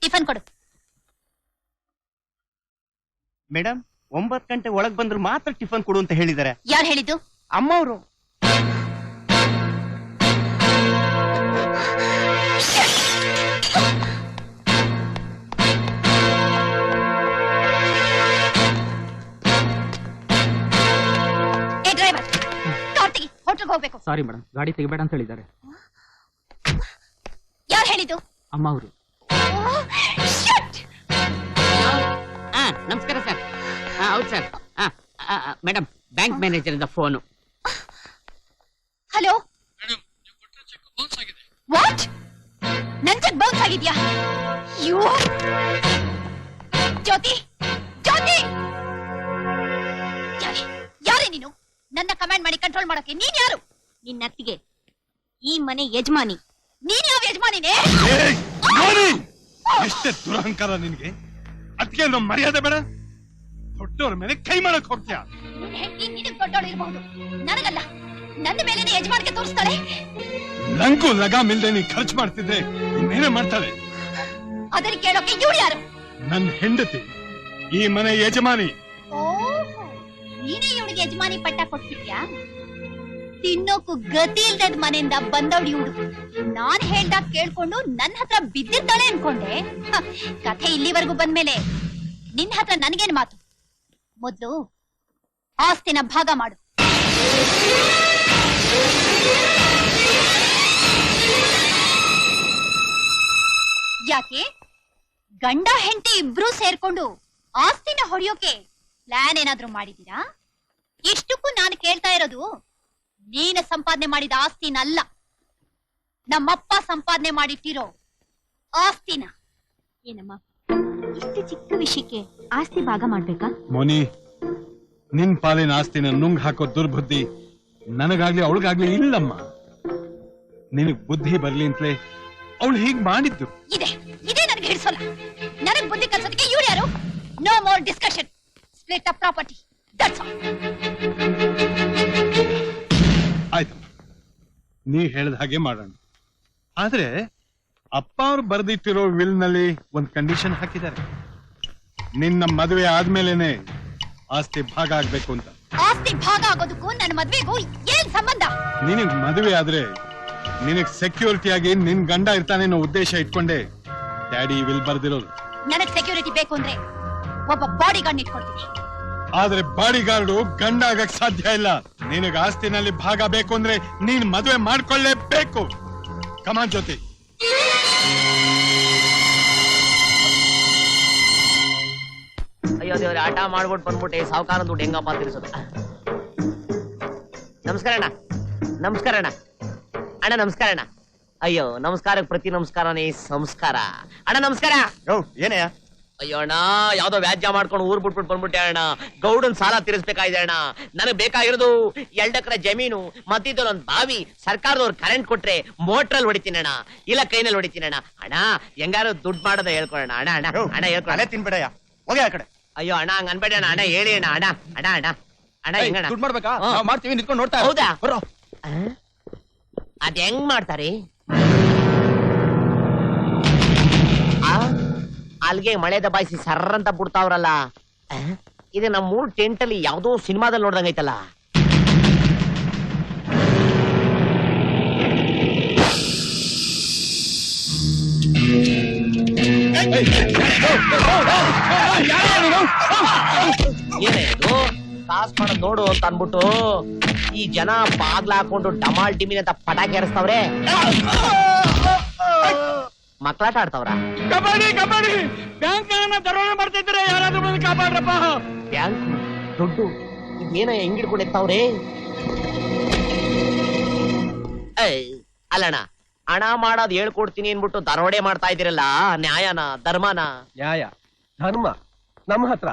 Tiffin ಕೊಡು. Madam 9 ಗಂಟೆ ಒಳಗ್ ಬಂದ್ರು ಮಾತ್ರ ಟಿಫನ್ ಕೊಡು ಅಂತ ಹೇಳಿದ್ದಾರೆ. ಯಾರು ಹೇಳಿದ್ದು? ಅಮ್ಮವ್ರು. ಏ ಡ್ರೈವರ್, ಕಾರ್ ತೆಗಿ, ಹೋಟೆಲ್ಗೆ ಹೋಗ್ಬೇಕು. ಸಾರಿ ಮೇಡಮ್, ಗಾಡಿ ತೆಗಿಬೇಡ ಅಂತ ಹೇಳಿದ್ದಾರೆ. ಯಾರು ಹೇಳಿದ್ದು? ಅಮ್ಮ ಅವರು. ನಮಸ್ಕಾರ ಸರ್. ಹೌದು ಸರ್. ಮೇಡಮ್, ಬ್ಯಾಂಕ್ ಮ್ಯಾನೇಜರ್ ಇಂದ ಫೋನು. ಹಲೋ. ವಾಟ್? ನನ್ ಚೆಕ್ ಬೌನ್ಸ್ ಆಗಿದ್ಯಾ? ಯೋ ಜ್ಯೋತಿ, ಜ್ಯೋತಿ, ಯಾರೇ ನೀನು? ನನ್ನ ಕಮಾಂಡ್ ಮಾಡಿ ಕಂಟ್ರೋಲ್ ಮಾಡಕ್ಕೆ ನೀನ್ ಯಾರು? ನಿನ್ನ ಅತ್ತಿಗೆ, ಈ ಮನೆ ಯಜಮಾನಿ. ನೀನ್ ಯಾವ ಯಜಮಾನಿನೇ? ಎಷ್ಟೇ ದುರಹಂಕಾರ ನಿನ್ಗೆ! ಅದಕ್ಕೆ ನಮ್ಮ ಮರ್ಯಾದೆ ಬೇಡ? ದೊಡ್ಡವ್ರ ಮೇಲೆ ಕೈ ಮಾಡಕ್ ಹೋಗ್ತೀಯ? ನಿನ್ ಹೆಂಡತಿ ನಿನಗ್ ದೊಡ್ಡವಳು ಇರಬಹುದು, ನನಗಲ್ಲ. ನನ್ನ ಮೇಲೆ ಯಜಮಾನಿಗೆ ತೋರಿಸ್ತಾಳೆ. ನಂಗೂ ಲಗಾಮಿಲ್ದೆ ನೀ ಖರ್ಚು ಮಾಡ್ತಿದ್ರೆ ಇನ್ನೇನೇ ಮಾಡ್ತಾಳೆ? ಅದನ್ನ ಕೇಳೋಕೆ ಇವಳು ಯಾರು? ನನ್ನ ಹೆಂಡತಿ, ಈ ಮನೆ ಯಜಮಾನಿ. ಓಹೋ, ನೀನೇ ಇವಳಿಗೆ ಯಜಮಾನಿ ಪಟ್ಟ ಕೊಟ್ಬಿಟ್ಯಾ? ತಿನ್ನೋಕು ಗತಿ ಇಲ್ದದ ಮನೆಯಿಂದ ಬಂದವಳು ಇವಳು. ನಾನ್ ಹೇಳ್ದಾಗ ಕೇಳ್ಕೊಂಡು ನನ್ನ ಹತ್ರ ಬಿದ್ದಿದ್ದಾಳೆ ಅನ್ಕೊಂಡೆ. ಕಥೆ ಇಲ್ಲಿವರೆಗೂ ಬಂದ್ಮೇಲೆ ನಿನ್ನ ಹತ್ರ ನನ್ಗೇನ್ ಮಾತು? ಮೊದ್ಲು ಆಸ್ತಿನ ಭಾಗ ಮಾಡು. ಯಾಕೆ ಗಂಡ ಹೆಂಡತಿ ಇಬ್ರು ಸೇರ್ಕೊಂಡು ಆಸ್ತಿನ ಹೊಡೆಯೋಕೆ ಪ್ಲಾನ್ ಏನಾದ್ರೂ ಮಾಡಿದೀರಾ? ಇಷ್ಟಕ್ಕೂ ನಾನು ಕೇಳ್ತಾ ಇರೋದು ನೀನು ಸಂಪಾದನೆ ಮಾಡಿದ ಆಸ್ತಿನಲ್ಲ, ನಮ್ಮಪ್ಪ ಸಂಪಾದನೆ ಮಾಡಿಟ್ಟಿರೋ ಆಸ್ತಿನ. ಏನಮ್ಮ, ಇಷ್ಟು ಚಿಕ್ಕ ವಿಷಯಕ್ಕೆ ಆಸ್ತಿ ಭಾಗ ಮಾಡ್ಬೇಕಾ? ಮೋನಿ, ನಿನ್ ಪಾಲಿನ ಆಸ್ತಿನ ನುಂಗ್ ಹಾಕೋ ದುರ್ಬುದ್ಧಿ ನನಗಾಗ್ಲಿ ಅವಳಿಗಾಗ್ಲಿ ಇಲ್ಲಮ್ಮ. ನಿನಗ್ ಬುದ್ಧಿ ಬರ್ಲಿ ಅಂತಲೇ ಅವಳು ಹೀಗ್ ಮಾಡಿದ್ದು. ಇದೆ ನನಗೆ ಹಿಡಿಸೋಲ್ಲ. ನನಗ್ ಬುದ್ಧಿ ಕಲ್ಸೋದಕ್ಕೆ ಇವ್ರು ಯಾರು? No more discussion. Split up property, that's all. ಆಯ್ತಮ್ಮ, ನೀ ಹೇಳ್ದ ಹಾಗೆ ಮಾಡೋಣ. ಆದ್ರೆ ಅಪ್ಪ ಅವ್ರು ಬರೆದಿಟ್ಟಿರೋ ವಿಲ್ ನಲ್ಲಿ ಒಂದ್ ಕಂಡೀಷನ್ ಹಾಕಿದ್ದಾರೆ. ನಿನ್ನ ಮದುವೆ ಆದ್ಮೇಲೆನೆ ಆಸ್ತಿ ಭಾಗ ಆಗ್ಬೇಕು ಅಂತ. ಆಸ್ತಿ ಭಾಗ ಆಗೋದಕ್ಕೂ ನನ್ನ ಮದ್ವೆಗೂ ಏನ್ ಸಂಬಂಧ? ನಿನಗ್ ಮದುವೆ ಆದ್ರೆ ನಿನಗ್ ಸೆಕ್ಯೂರಿಟಿ ಆಗಿ ನಿನ್ ಗಂಡ ಇರ್ತಾನೆ ಅನ್ನೋ ಉದ್ದೇಶ ಇಟ್ಕೊಂಡೆ ಡ್ಯಾಡಿ ವಿಲ್ ಬರ್ದಿರೋದು. ನನಗ್ ಸೆಕ್ಯೂರಿಟಿ ಬೇಕು ಅಂದ್ರೆ ಒಬ್ಬ ಬಾಡಿ ಗಾರ್ಡ್ ಇಟ್ಕೊಳ್ತೀನಿ. ಆದ್ರೆ ಬಾಡಿ ಗಾರ್ಡು ಗಂಡ ಆಗಕ್ ಸಾಧ್ಯ ಇಲ್ಲ. ನಿನಗ್ ಆಸ್ತಿನಲ್ಲಿ ಭಾಗ ಬೇಕು ಅಂದ್ರೆ ನೀನ್ ಮದುವೆ ಮಾಡ್ಕೊಳ್ಳೇಬೇಕು. ಕಮಾನ್ ಜ್ಯೋತಿ. ಅಯ್ಯೋ ದೇವ್ರೆ, ಆಟ ಮಾಡ್ಬಿಟ್ಟು ಬಂದ್ಬಿಟ್ಟೆ. ಸಾವುಕಾರ ದುಡ್ಡು ಹೆಂಗಪ್ಪ ತಿರ್ಸೋದು? ನಮಸ್ಕಾರ ಅಣ್ಣ. ನಮಸ್ಕಾರ ಅಣ್ಣ. ಅಣ್ಣ ನಮಸ್ಕಾರ ಅಣ್ಣ. ಅಯ್ಯೋ, ನಮಸ್ಕಾರಕ್ಕೆ ಪ್ರತಿ ನಮಸ್ಕಾರನೇ ಸಂಸ್ಕಾರ. ಅಣ್ಣ ನಮಸ್ಕಾರ. ಏನಯ್ಯ? ಅಯ್ಯೋ ಅಣ್ಣ, ಯಾವ್ದೋ ವ್ಯಾಜ್ಯ ಮಾಡ್ಕೊಂಡು ಊರ್ ಬಿಟ್ಬಿಟ್ಟು ಬಂದ್ಬಿಟ್ಟೆ ಅಣ್ಣ. ಗೌಡನ್ ಸಾಲ ತೀರಿಸ್ಬೇಕಾಗಿದೆ ಅಣ್ಣ. ನನಗ್ ಬೇಕಾಗಿರೋದು 2 ಎಕರೆ ಜಮೀನು, ಮತ್ತಿದ್ದೊಂದು ಒಂದು ಬಾವಿ. ಸರ್ಕಾರದವ್ರು ಕರೆಂಟ್ ಕೊಟ್ರೆ ಮೋಟ್ರಲ್ಲಿ ಹೊಡಿತೀನಿ ಅಣ್ಣ, ಇಲ್ಲ ಕೈನಲ್ಲಿ ಹೊಡಿತೀನಿ ಅಣ್ಣ. ಅಣ್ಣ ಹೆಂಗಾರು ದುಡ್ಡು ಮಾಡೋದ ಹೇಳ್ಕೊಳಣ ಅಣ್ಣ. ಅಣ್ಣ ಅಣ್ಣ ಹೇಳ್ಕೊಳ. ತಿನ್ಬೇಡಯ್ಯ, ಹೋಗಿ ಆ ಕಡೆ. ಅಯ್ಯೋ ಅಣ್ಣ, ಹಂಗ ಅನ್ಬೇಡ ಅಣ್ಣ. ಅಣ್ಣ ಹೇಳಿ ಅಣ್ಣ. ಅಣ್ಣ ಅಣ್ಣ ಅಣ್ಣ ಅಣ್ಣ ಹೆಂಗಣ್ಣ ದುಡ್ಡು ಮಾಡ್ಬೇಕಾ? ಮಾಡ್ತೀವಿ, ನಿಂತ್ಕೊಂಡು ನೋಡ್ತಾ. ಹೌದಾ? ಅದ್ ಹೆಂಗ್ ಮಾಡ್ತಾರೆ? ಅಲ್ಗೆ ಮಳೆ ದಬಾಯಿಸಿ ಸರ್ರ ಅಂತ ಬಿಡ್ತಾವ್ರಲ್ಲ. ಇದು ನಮ್ಮ 3 ಟೆಂಟ್ ಅಲ್ಲಿ ಯಾವ್ದೋ ಸಿನಿಮಾದಲ್ಲಿ ನೋಡ್ದಂಗೈತಲ್ಲ. ಏನೇನು ಕಾಸ್ ಮಾಡೋದ್ ನೋಡು ಅಂತ ಅನ್ಬಿಟ್ಟು ಈ ಜನ ಬಾಗ್ಲ ಹಾಕೊಂಡು ಡಮಾಲ್ ಡಿಮಿನ್ ಅಂತ ಪಟಾಕಿ ಹಾರಿಸ್ತಾವ್ರೆ. ಮಕ್ಕಳಾಟ ಆಡ್ತಾವ್ರ? ಕಬಡ್ಡಿ ಕಬಡ್ಡಿ ಬ್ಯಾಂಕ್ ದರೋಡೆ ಮಾಡ್ತಿದ್ರೆ ಯಾರಾದ್ರೂ ಬಂದು ಕಾಪಾಡ್ರಪ್ಪ. ಬ್ಯಾಂಕ್ ದುಡ್ಡು ಇದೇನ ಹೆಂಗ್ ಹಿಡ್ಕೊಂಡು ಎತ್ತಾವ್ರೆ? ಅಲ್ಲಣ್ಣ, ಹಣ ಮಾಡೋದ್ ಹೇಳ್ಕೊಡ್ತೀನಿ ಅನ್ಬಿಟ್ಟು ದರೋಡೆ ಮಾಡ್ತಾ ಇದ್ದೀರಲ್ಲ, ನ್ಯಾಯನ ಧರ್ಮನ? ನ್ಯಾಯ ಧರ್ಮ ನಮ್ಮ ಹತ್ರ.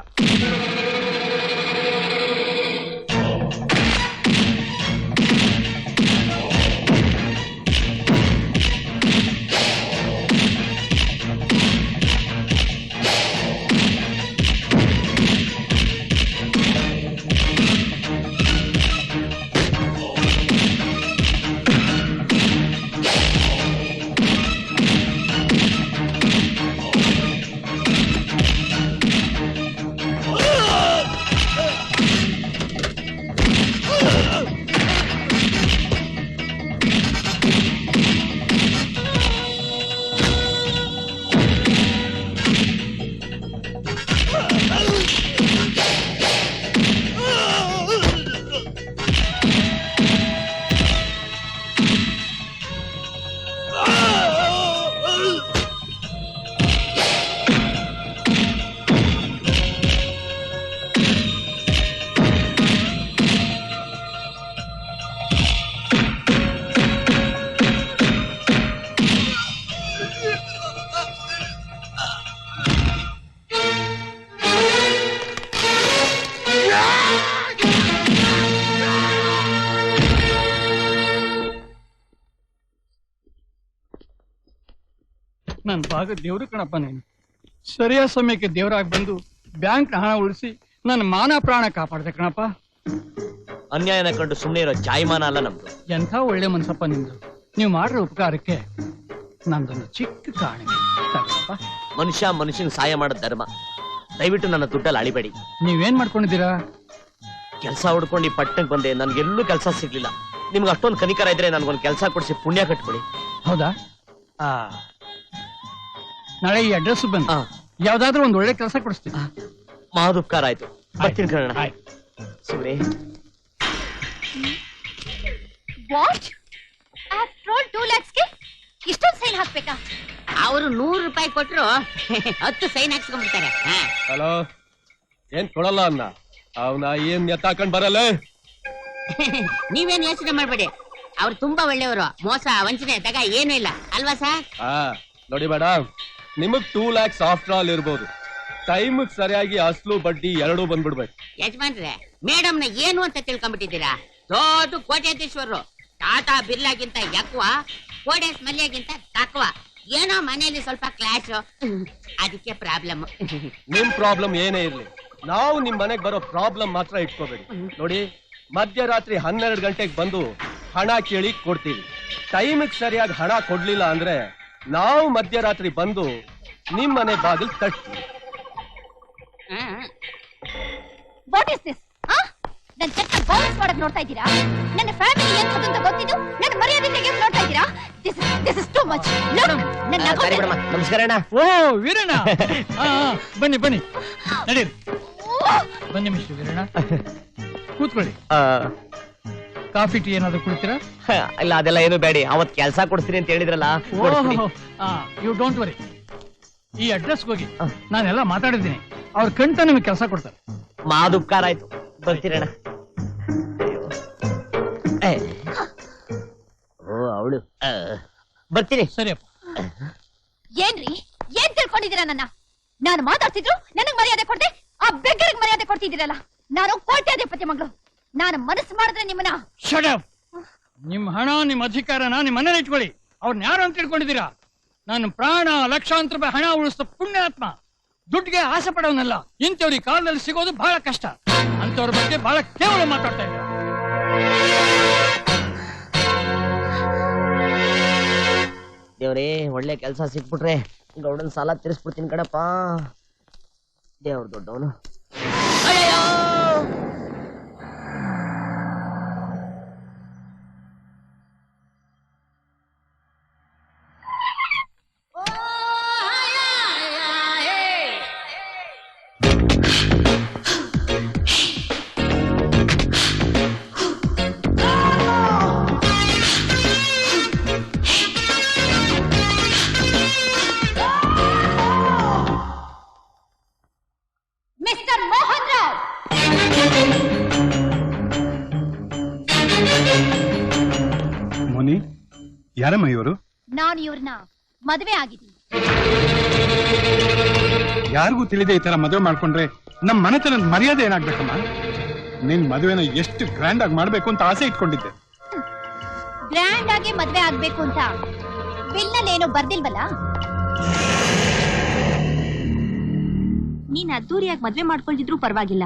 ನನ್ನ ಭಾಗ ದೇವ್ರು ಕಣಪ್ಪ ನೀನು. ಸರಿಯಾದ ಸಮಯಕ್ಕೆ ದೇವರಾಗಿ ಬಂದು ಬ್ಯಾಂಕ್ ಹಣ ಉಳಿಸಿ ನನ್ನ ಮಾನ ಪ್ರಾಣ ಕಾಪಾಡ್ದೆ ಕಣಪ್ಪ. ಅನ್ಯಾಯನ ಕಂಡು ಸುಮ್ಮನೆ ಇರೋ ಜಾಯಮಾನ ಅಲ್ಲ ನಮ್ದು. ಎಂಥ ಒಳ್ಳೆ ಮನ್ಸಪ್ಪ ನಿಮ್ದು. ನೀವು ಮಾಡಿರೋ ಉಪಕಾರಕ್ಕೆ ನಂದೊಂದು ಚಿಕ್ಕ ಕಾಣಿಕೆ ತಗೊಳಪ್ಪ. ಮನುಷ್ಯ ಮನುಷ್ಯನ್ ಸಹಾಯ ಮಾಡೋದ್ ಧರ್ಮ. ದಯವಿಟ್ಟು ನನ್ನ ದುಡ್ಡಲ್ಲಿ ಅಳಿಬೇಡಿ. ನೀವೇನ್ ಮಾಡ್ಕೊಂಡಿದ್ದೀರಾ? ಕೆಲಸ ಹುಡ್ಕೊಂಡು ಈ ಪಟ್ಟಣಕ್ಕೆ ಬಂದೆ, ನನ್ಗೆಲ್ಲೂ ಕೆಲಸ ಸಿಗ್ಲಿಲ್ಲ. ನಿಮ್ಗೆ ಅಷ್ಟೊಂದು ಕನಿಕರ ಇದ್ರೆ ನನ್ಗೊಂದು ಕೆಲಸ ಕೊಡಿಸಿ ಪುಣ್ಯ ಕಟ್ಕೊಳ್ಳಿ. ಹೌದಾ? ನಾಳೆ ಈ ಅಡ್ರೆಸ್ ಬಂದು ಯಾವ್ದಾದ್ರು ಒಂದ್ ಒಳ್ಳೆ ಕೆಲಸ ಕೊಡಿಸ್ತೀನಿ. ಮಹದುಪಕಾರ ಆಯ್ತು. ಬರ್ತೀನಿ ಕಣ. ಸುಮ್ಮನೆ ವಾಟ್? ಆಫ್ಟರ್ ಆಲ್ 2 lakhsಗೆ ಇಷ್ಟೊಂದು ಸೈನ್ ಹಾಕ್ಬೇಕಾ? ಅವರು 100 ರೂಪಾಯಿ ಕೊಟ್ರು 10 ಸೈನ್ ಹಾಕ್ಸ್ಕೊಂಡ್ಬಿಡ್ತಾರೆ. ಹಲೋ, ಏನ್ ಕೊಡಲ್ಲ ಅನ್ನ? ಅವನ ಏನ್ ಎತ್ತಾಕೊಂಡ್ ಬರಲ್ಲ. ನೀವೇನ್ ಯೋಚನೆ ಮಾಡ್ಬೇಡಿ, ಅವ್ರು ತುಂಬಾ ಒಳ್ಳೆಯವರು. ಮೋಸ ವಂಚನೆ ತಗ ಏನೂ ಇಲ್ಲ ಅಲ್ವಾ ಸರ್? ನೋಡಿ ಮೇಡಮ್, ನಿಮಗ್ 2 lakhs ಆಫ್ಟರ್ ಆಲ್ ಇರ್ಬೋದು. ಟೈಮ್ ಸರಿಯಾಗಿ ಅಸ್ಲು ಬಡ್ಡಿ ಎರಡೂ ಬಂದ್ಬಿಡ್ಬೇಕು. ಯಜಮಾನ್ರೆ, ಮೇಡಮ್ ನ ಏನು ಅಂತ ತಿಳ್ಕೊಂಡ್ಬಿಟ್ಟಿದ್ದೀರಾ? ದೊಡ್ಡ ಕೋಟ್ಯಾಧೀಶ್ವರರು. ಟಾಟಾ ಬಿರ್ಲಾಗಿಂತ ಯಕ್ವ, ಕೋಡೆಸ್ ಮಲ್ಯಗಿಂತ ತಕ್ವ. ಏನೋ ಮನೆಯಲ್ಲಿ ಸ್ವಲ್ಪ ಕ್ಲಾಶ್, ಅದಕ್ಕೆ ಪ್ರಾಬ್ಲಮ್. ನಿಮ್ ಪ್ರಾಬ್ಲಮ್ ಏನೇ ಇರ್ಲಿ, ನಾವು ನಿಮ್ ಮನೆಗ್ ಬರೋ ಪ್ರಾಬ್ಲಮ್ ಮಾತ್ರ ಇಟ್ಕೋಬೇಡಿ. ನೋಡಿ, ಮಧ್ಯರಾತ್ರಿ 12 ಗಂಟೆಗೆ ಬಂದು ಹಣ ಕೇಳಿ ಕೊಡ್ತೀವಿ. ಟೈಮಿಗೆ ಸರಿಯಾಗಿ ಹಣ ಕೊಡ್ಲಿಲ್ಲ ಅಂದ್ರೆ ನಾವು ಮಧ್ಯರಾತ್ರಿ ಬಂದು ನಿಮ್ ಮನೆ ಬಾಗಿಲು ತಟ್ತೀವಿ. What is this? ನನ್ನ ಚೆಕ್ ಬೌನ್ಸ್ ಮಾಡಕ್ ನೋಡ್ತಾ ಇದ್ದೀರಾ? ನನ್ನ ಫ್ಯಾಮಿಲಿ ಎಂತದ್ದು ಅಂತ ಗೊತ್ತಿದ್ದು ನನ್ನ ಮರ್ಯಾದೆ ತೆಗೆಯೋಕೆ ನೋಡ್ತಾ ಇದ್ದೀರಾ? This is too much. ನಮಸ್ಕಾರ ಅಣ್ಣ. ಓ ವೀರಣ್ಣ, ಬನ್ನಿ ಬನ್ನಿ, ನಡೀರಿ. ಬನ್ನಿ ಮಿಸ್ಟರ್ ವೀರಣ್ಣ, ಕೂತ್ಕೊಳ್ಳಿ. ಕಾಫಿ ಟೀ ಏನಾದ್ರು ಕುಡಿತೀರಾ? ಇಲ್ಲ, ಅದೆಲ್ಲ ಏನು ಬೇಡಿ. ಅವತ್ ಕೆಲಸ ಕೊಡ್ತೀನಿ ಅಂತ ಹೇಳಿದ್ರಲ್ಲ. You don't worry. ಈ ಅಡ್ರೆಸ್ ಹೋಗಿ ನಾನೆಲ್ಲ ಮಾತಾಡಿದ್ದೀನಿ. ಅವ್ರ ಕಂಟ ನಿಮಗೆ ಕೆಲಸ ಕೊಡ್ತಾರೆ. ಮಹದುಪಕಾರ ಆಯ್ತು. ಬರ್ತೀರಣ್ಣ. ಓ ಅವಳು ಬರ್ತೀನಿ. ಸರಿಯಪ್ಪ. ಏನ್ರಿ, ಏನ್ ತಿಳ್ಕೊಂಡಿದ್ದೀರಾ ನನ್ನ? ನಾನು ಮಾತಾಡ್ತಿದ್ರು ನನಗ್ ಮರ್ಯಾದೆ ಕೊಟ್ಟೆ, ಆ ಬೆಗ್ಗರಿಗೆ ಮರ್ಯಾದೆ ಕೊಡ್ತಿದ್ದೀರಲ್ಲ. ನಾನು ಕೋಟ್ಯಾಧಿಪತಿ ಮಗಳು. ನಾನು ಮನಸ್ಸು ಮಾಡಿದ್ರೆ ನಿಮ್ಮನ್ನ. Shut up. ನಿಮ್ ಹಣ, ನಿಮ್ ಅಧಿಕಾರನ ನಿಮ್ ಮನೇಲಿ ಇಟ್ಕೊಳ್ಳಿ. ಅವ್ರನ್ನ ಯಾರು ಅಂತ ತಿಳ್ಕೊಂಡಿದ್ದೀರಾ? ನಾನು ಪ್ರಾಣ ಲಕ್ಷಾಂತರ ರೂಪಾಯಿ ಹಣ ಉಳಿಸ್ತ ಪುಣ್ಯಾತ್ಮ. ದುಡ್ಡಿಗೆ ಆಸೆ ಪಡೋನಲ್ಲ. ಇಂಥವ್ರಿಗೆ ಕಾಲದಲ್ಲಿ ಸಿಗೋದು ಬಹಳ ಕಷ್ಟ. ಅಂತವ್ರ ಬಗ್ಗೆ ಬಹಳ ಕೇವಲ ಮಾತಾಡ್ತಾ ಇದ್ದಾರೆ. ದೇವ್ರೇ, ಒಳ್ಳೆ ಕೆಲಸ ಸಿಕ್ಬಿಟ್ರೆ ಗೌಡನ್ ಸಾಲ ತೀರಿಸ್ಬಿಡ್ತೀನಿ ಕಣಪ್ಪ. ದೇವ್ರ ದೊಡ್ಡವನು. ಮಿಸ್ಟರ್ ಮೋಹನ್ ರಾವ್, ಮೋನಿ, ಯಾರಮ್ಮ ಇವರು? ನಾನು ಇವ್ರನ್ನ ಮದುವೆ ಆಗಿದ್ದೀನಿ. ಯಾರಿಗೂ ತಿಳಿದೆ ಈ ತರ ಮದುವೆ ಮಾಡ್ಕೊಂಡ್ರೆ ನಮ್ ಮನೆತನದ ಮರ್ಯಾದೆ ಏನಾಗ್ಬೇಕಮ್ಮ? ನಿನ್ ಮದುವೆನ ಎಷ್ಟು ಗ್ರ್ಯಾಂಡ್ ಆಗಿ ಮಾಡ್ಬೇಕು ಅಂತ ಆಸೆ ಇಟ್ಕೊಂಡಿದ್ದೆ. ಗ್ರ್ಯಾಂಡ್ ಆಗಿ ಮದ್ವೆ ಆಗ್ಬೇಕು ಅಂತ ಬಿಲ್ನಲ್ಲಿ ಏನೋ ಬರ್ದಿಲ್ವಲ್ಲ? ನೀನ್ ಅದ್ದೂರಿಯಾಗಿ ಮದ್ವೆ ಮಾಡ್ಕೊಂಡಿದ್ರು ಪರವಾಗಿಲ್ಲ.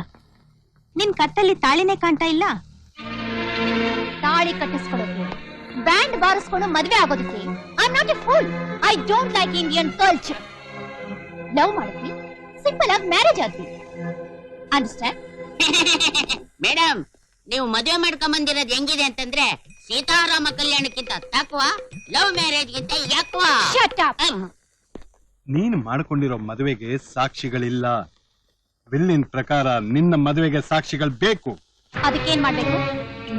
ನಿನ್ ಕತ್ತಲ್ಲಿ ತಾಳಿನೇ ಕಾಣ್ತಾ ಇಲ್ಲ. ತಾಳಿ ಕಟ್ಟಿಸ್ಕೊಳ್ಳೋಕೆ, ಬ್ಯಾಂಡ್ ಬಾರಿಸ್ಕೊಂಡು ಮದ್ವೆ ಆಗೋದಕ್ಕೆ I am not a fool. I don't like Indian culture. Love ಮಾಡಿದ್ವಿ, ಸಿಂಪಲ್ ಆಗಿ ಮ್ಯಾರೇಜ್ ಆದ್ವಿ. ಅಂಡರ್ಸ್ಟ್ಯಾಂಡ್? ಮೇಡಮ್, ನೀವು ಮದುವೆ ಮಾಡ್ಕೊಂಡ್ ಬಂದಿರೋದು ಹೆಂಗಿದೆ ಅಂತಂದ್ರೆ ಸೀತಾರಾಮ ಕಲ್ಯಾಣಕ್ಕಿಂತ ತಕ್ವ, ಲವ್ ಮ್ಯಾರೇಜ್ಗಿಂತ ಯಾಕ್ವ. Shut up. ನೀನು ಮಾಡ್ಕೊಂಡಿರೋ ಮದುವೆಗೆ ಸಾಕ್ಷಿಗಳಿಲ್ಲ. ವಿಲ್ಲಿನ ಪ್ರಕಾರ ನಿನ್ನ ಮದುವೆಗೆ ಸಾಕ್ಷಿಗಳು ಬೇಕು. ಅದಕ್ಕೇನ್ ಮಾಡ್ಬೇಕು?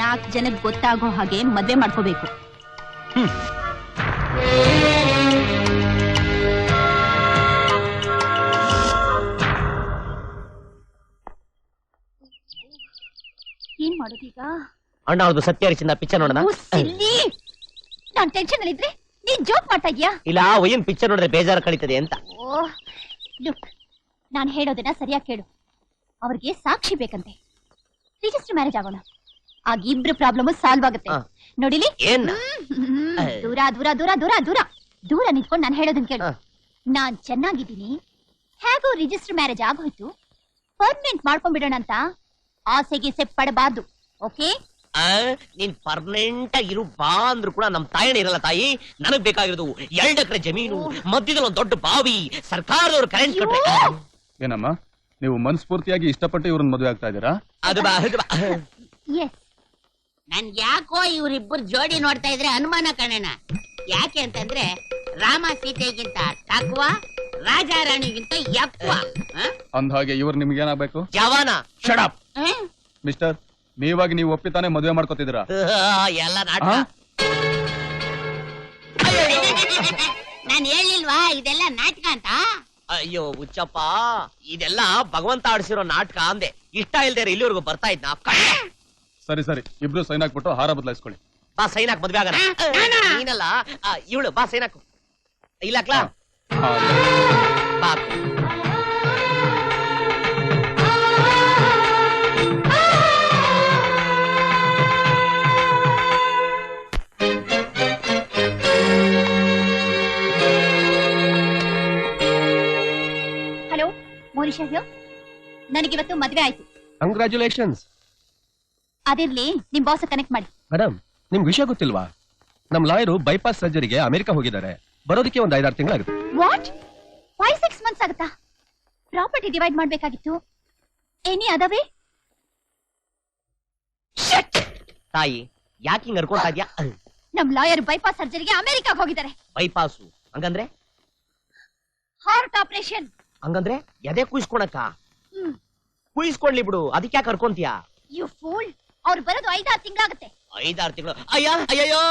4 ಜನಕ್ಕೆ ಗೊತ್ತಾಗೋ ಹಾಗೆ ಮದ್ವೆ ಮಾಡ್ಕೋಬೇಕು. ಏನ್ ಮಾಡೋದೀಗ? ಅಣ್ಣ, ಅವ್ರದ್ದು ಸತ್ಯ ಹರಿಸಿದ ಪಿಕ್ಚರ್ ನೋಡೋಣ. ನಾನ್ ಟೆನ್ಷನ್ ಅಲ್ಲಿ ಇದ್ರೆ ನೀನ್ ಜೋಕ್ ಮಾಡ್ತಾ ಇದ್ಯಾ? ಇಲ್ಲ, ಏನ್ ಪಿಕ್ಚರ್ ನೋಡಿದ್ರೆ ಬೇಜಾರು ಕಳೀತದೆ ಅಂತ. ಲುಕ್, ನಾನ್ ಹೇಳೋದನ್ನ ಸರಿಯಾಗಿ ಕೇಳು. ಅವ್ರಿಗೆ ಸಾಕ್ಷಿ ಬೇಕಂತೆ. ರಿಜಿಸ್ಟರ್ ಮ್ಯಾರೇಜ್ ಆಗೋಣ. ಆಗ ಇಬ್ರು ಪ್ರಾಬ್ಲಮ್ ಸಾಲ್ವ್ ಆಗುತ್ತೆ. ನೋಡಿಲಿ, ಏನ್ ದೂರ ದೂರ ದೂರ ದೂರ ದೂರ ದೂರ ನಿಂತ್ಕೊಂಡು ನಾನು ಹೇಳೋದನ್ನ ಕೇಳು. ನಾನ್ ಚೆನ್ನಾಗಿದ್ದೀನಿ, ಹೇಗೋ ರಿಜಿಸ್ಟರ್ ಮ್ಯಾರೇಜ್ ಆಗೋಯ್ತು, ಪರ್ಮನೆಂಟ್ ಮಾಡ್ಕೊಂಡ್ಬಿಡೋಣ ಅಂತ ಆಸೆಗೆ ಪಡಬಾರ್ದು. ಓಕೆ? ನೀನ್ ಪರ್ಮನೆಂಟ್ ಆಗಿ ಇರು ಬಾ ಅಂದ್ರು ಕೂಡ ನಮ್ ತಾಯಣ್ಣ ಇರಲ್ಲ ತಾಯಿ. ನನಗ್ ಬೇಕಾಗಿರೋದು 2 ಎಕರೆ ಜಮೀನು, ಮಧ್ಯದಲ್ಲಿ ಒಂದ್ ದೊಡ್ಡ ಬಾವಿ, ಸರ್ಕಾರದವ್ರು ಕರೆಂಟ್ ಕಟ್ಬೇಕು. ಏನಮ್ಮ ನೀವು ಮನಸ್ಫೂರ್ತಿಯಾಗಿ ಇಷ್ಟಪಟ್ಟು ಇವ್ರನ್ನ ಮದುವೆ ಆಗ್ತಾ ಇದ್ದೀರಾ? ಅದು ಬಾ ಅದು ಬಾ. ಎಸ್. ನನ್ ಯಾಕೋ ಇವ್ರಿಬ್ಬರು ಜೋಡಿ ನೋಡ್ತಾ ಇದ್ರೆ ಅನುಮಾನ ಕಣಣ್ಣ. ಯಾಕೆ ಅಂತಂದ್ರೆ ರಾಮ ಸೀತೆಗಿಂತ ತಕ್ವ, ರಾಜ ರಾಣಿಗಿಂತ ಯಕ್ವ. ಅಂದ್ಹಾಗೆ ಇವ್ರು ನಿಮ್ಗೆ ಏನಾಗ್ಬೇಕು? ಜವಾನ ಶಡಪ್ ಮಿಸ್ಟರ್, ನೀವಾಗಿ ನೀವು ಒಪ್ಪಿತಾನೆ ಮದುವೆ ಮಾಡ್ಕೋತಿದ್ದೀರಾ? ಎಲ್ಲ ನಾಟಕ. ನಾನ್ ಹೇಳಿಲ್ವಾ ಇದೆಲ್ಲ ನಾಟಕ ಅಂತ? ಅಯ್ಯೋ ಹುಚ್ಚಪ್ಪ, ಇದೆಲ್ಲ ಭಗವಂತ ಆಡಿಸಿರೋ ನಾಟಕ ಅಂದೆ. ಇಷ್ಟ ಇಲ್ದೇ ಇಲ್ಲಿವರೆಗೂ ಬರ್ತಾ ಇದ್ನ. ಸರಿ ಸರಿ, ಇಬ್ರು ಸೈನ್ ಹಾಕ್ಬಿಟ್ಟು ಹಾರ ಬದಲಾಯಿಸ್ಕೊಳ್ಳಿ. ಬಾ ಸೈನ್ ಹಾಕ್, ಮದ್ವೆ ಆಗೋಣ. ನೀನಲ್ಲ ಇವಳು, ಬಾ ಸೈನ್ ಹಾಕು. ಇಲ್ಲ ಹಾಕ್ಲಾ? ಬಾ ಹಾಕು. ಹಲೋ ಮೋನಿಶಾ, ನನಗಿವತ್ತು ಮದ್ವೆ ಆಯ್ತು. ಕಂಗ್ರಾಚುಲೇಷನ್ಸ್. ಅದಿರ್ಲಿ, ನಿಮ್ ಬಾಸ್ ಕನೆಕ್ಟ್ ಮಾಡಿ. ಮೇಡಮ್, ನಿಮ್ಗೆ ವಿಷಯ ಗೊತ್ತಿಲ್ವಾ? ನಮ್ ಲಾಯರು ಬೈಪಾಸ್ ಸರ್ಜರಿಗೆ ಅಮೆರಿಕ ಹೋಗಿದ್ದಾರೆ. ಬರೋದಕ್ಕೆ ಒಂದು 5-6 ತಿಂಗಳಾಗುತ್ತೆ. ವಾಟ್? 5-6 ಮಂತ್ಸ್ ಆಗುತ್ತಾ? ಪ್ರಾಪರ್ಟಿ ಡಿವೈಡ್ ಮಾಡ್ಬೇಕಾಗಿತ್ತು. ಎನಿ ಅದವೇ? ತಾಯಿ ಯಾಕೆ ಹಿಂಗ್ ಅರ್ಕೊಳ್ತಾ ಇದ್ಯಾ? ನಮ್ ಲಾಯರ್ ಬೈಪಾಸ್ ಸರ್ಜರಿಗೆ ಅಮೆರಿಕಾಗ್ ಹೋಗಿದ್ದಾರೆ. ಬೈಪಾಸು ಹಂಗಂದ್ರೆ? Heart operation. ಹಂಗಂದ್ರೆ ಎದೆ ಕುಯ್ಸ್ಕೊಳಕ? ಕುಯ್ಸ್ಕೊಳ್ಲಿ ಬಿಡು, ಅದಕ್ಕೆ ಯಾಕೆ ಕರ್ಕೊಂತೀಯಾ? You pool. ಅವ್ರು ಬರೋದು 5-6 ತಿಂಗಳಾಗುತ್ತೆ. 5-6 ತಿಂಗಳು? ಅಯ್ಯೋ,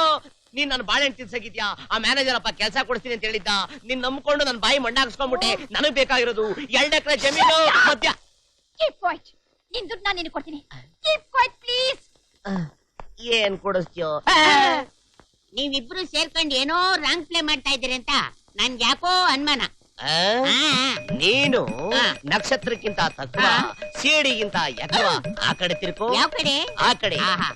ನೀನ್ ನನ್ನ ಬಾಳೆಹಣ್ಣು ತಿನ್ಸಕಿದ್ಯಾ? ಆ ಮ್ಯಾನೇಜರ್ ಅಪ್ಪ ಕೆಲಸ ಕೊಡಿಸ್ತೀನಿ ಅಂತ ಹೇಳಿದ್ದ. ನೀನ್ ನಂಬ್ಕೊಂಡು ನನ್ ಬಾಯಿ ಮಂಡಾಕ್ಸ್ಕೊಂಡ್ಬಿಟ್ಟೆ. ನನಗ್ ಬೇಕಾಗಿರೋದು 2 ಎಕರೆ ಜಮೀನು ಮಧ್ಯ. Keep quiet. ನಿನ್ ದುಡ್ಡು ನಾನು ನಿನಗೆ ಕೊಡ್ತೀನಿ. Keep quiet please. ಏನ್ ಕೊಡಿಸ್ತೀಯೋ? ನೀವಿಬ್ರು ಸೇರ್ಕೊಂಡು ಏನೋ ರಾಂಗ್ ಪ್ಲೇ ಮಾಡ್ತಾ ಇದ್ದೀರಿ ಅಂತ ನನ್ಗೆ ಯಾಕೋ ಅನುಮಾನ. ನೀನು ನಕ್ಷತ್ರಕ್ಕಿಂತ ತತ್ವ, ಸೀಡಿಗಿಂತ ಎತ್ವ. ಆ ಕಡೆ ತಿರ್ಕೋ. ಯಾವ ಕಡೆ? ಆ ಕಡೆ. ಆಹಾ.